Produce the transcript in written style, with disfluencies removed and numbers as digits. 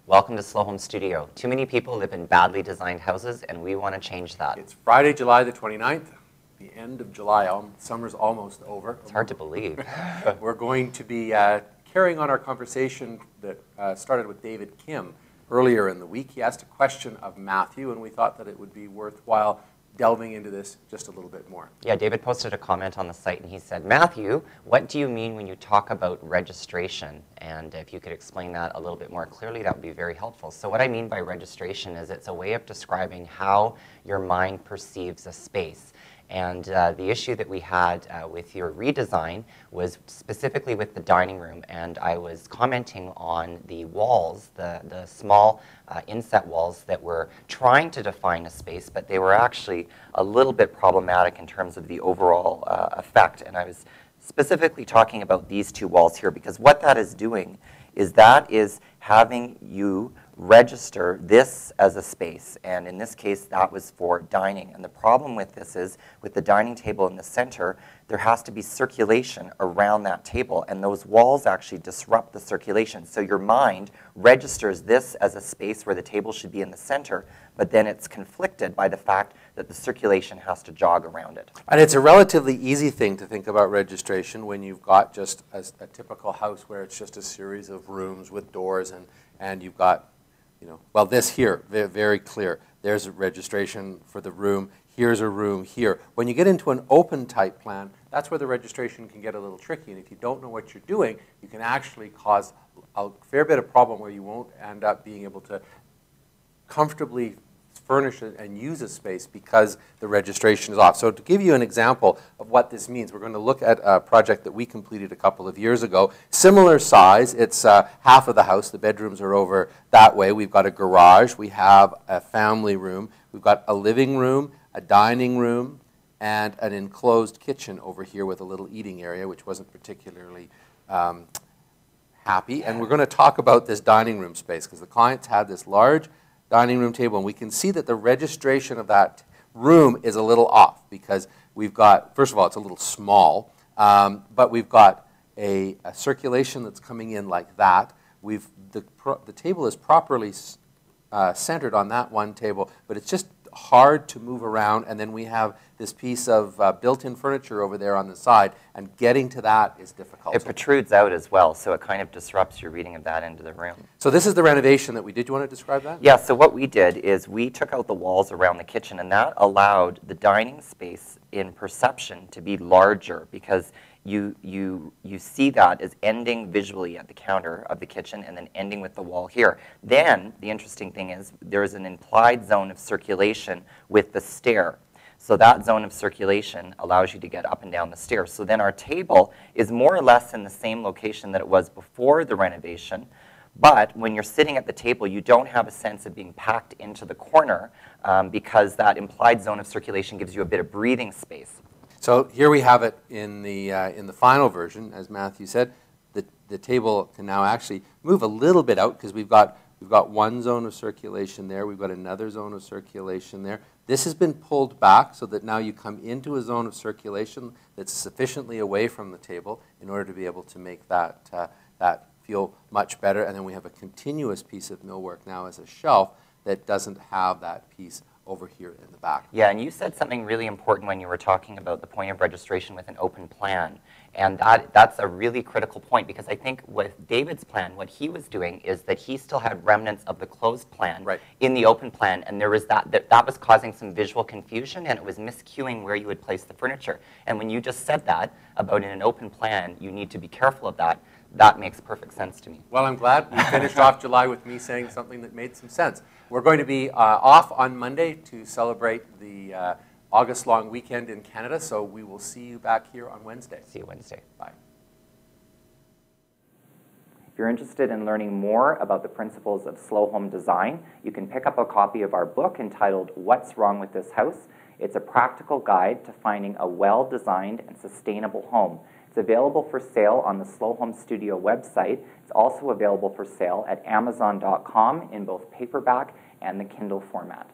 Welcome to Slow Home Studio. Too many people live in badly designed houses, and we want to change that. It's Friday, July the 29th, the end of July. Summer's almost over. It's hard to believe. We're going to be carrying on our conversation that started with David Kim earlier in the week. He asked a question of Matthew, and we thought that it would be worthwhile delving into this just a little bit more. Yeah, David posted a comment on the site, and he said, Matthew, what do you mean when you talk about registration? And if you could explain that a little bit more clearly, that would be very helpful. So what I mean by registration is it's a way of describing how your mind perceives a space. And the issue that we had with your redesign was specifically with the dining room, and I was commenting on the walls, the small inset walls that were trying to define a space, but they were actually a little bit problematic in terms of the overall effect. And I was specifically talking about these two walls here, because what that is doing is that is having you register this as a space, and in this case that was for dining. And the problem with this is, with the dining table in the center, there has to be circulation around that table, and those walls actually disrupt the circulation. So your mind registers this as a space where the table should be in the center, but then it's conflicted by the fact that the circulation has to jog around it. And it's a relatively easy thing to think about registration when you've got just a typical house where it's just a series of rooms with doors, and you've got, well, this here, very clear. There's a registration for the room. Here's a room here. When you get into an open type plan, that's where the registration can get a little tricky. And if you don't know what you're doing, you can actually cause a fair bit of problem where you won't end up being able to comfortably furnish it and use a space because the registration is off. So to give you an example of what this means, we're going to look at a project that we completed a couple of years ago. Similar size, it's half of the house. The bedrooms are over that way. We've got a garage. We have a family room. We've got a living room, a dining room, and an enclosed kitchen over here with a little eating area, which wasn't particularly happy. And we're going to talk about this dining room space because the clients had this large dining room table, and we can see that the registration of that room is a little off because we've got, first of all, it's a little small, but we've got a circulation that's coming in like that. The table is properly centered on that one table, but it's just hard to move around, and then we have this piece of built-in furniture over there on the side, and getting to that is difficult. It protrudes out as well, so it kind of disrupts your reading of that into the room. So this is the renovation that we did. Do you want to describe that? Yeah, so what we did is we took out the walls around the kitchen, and that allowed the dining space in perception to be larger, because you see that as ending visually at the counter of the kitchen and then ending with the wall here. Then the interesting thing is there's an implied zone of circulation with the stair. So that zone of circulation allows you to get up and down the stairs. So then our table is more or less in the same location that it was before the renovation, but when you're sitting at the table, you don't have a sense of being packed into the corner because that implied zone of circulation gives you a bit of breathing space. So here we have it in the final version, as Matthew said. The table can now actually move a little bit out because we've got one zone of circulation there. We've got another zone of circulation there. This has been pulled back so that now you come into a zone of circulation that's sufficiently away from the table in order to be able to make that feel much better. And then we have a continuous piece of millwork now as a shelf that doesn't have that piece over here in the back. Yeah, and you said something really important when you were talking about the point of registration with an open plan. And that's a really critical point, because I think with David's plan, what he was doing is that he still had remnants of the closed plan in the open plan, and there was that was causing some visual confusion, and it was miscuing where you would place the furniture. And when you just said that about in an open plan, you need to be careful of that. That makes perfect sense to me. Well, I'm glad we finished off July with me saying something that made some sense. We're going to be off on Monday to celebrate the August long weekend in Canada, so we will see you back here on Wednesday. See you Wednesday. Bye. If you're interested in learning more about the principles of slow home design, you can pick up a copy of our book entitled What's Wrong with This House? It's a practical guide to finding a well-designed and sustainable home. It's available for sale on the Slow Home Studio website. It's also available for sale at Amazon.com in both paperback and the Kindle format.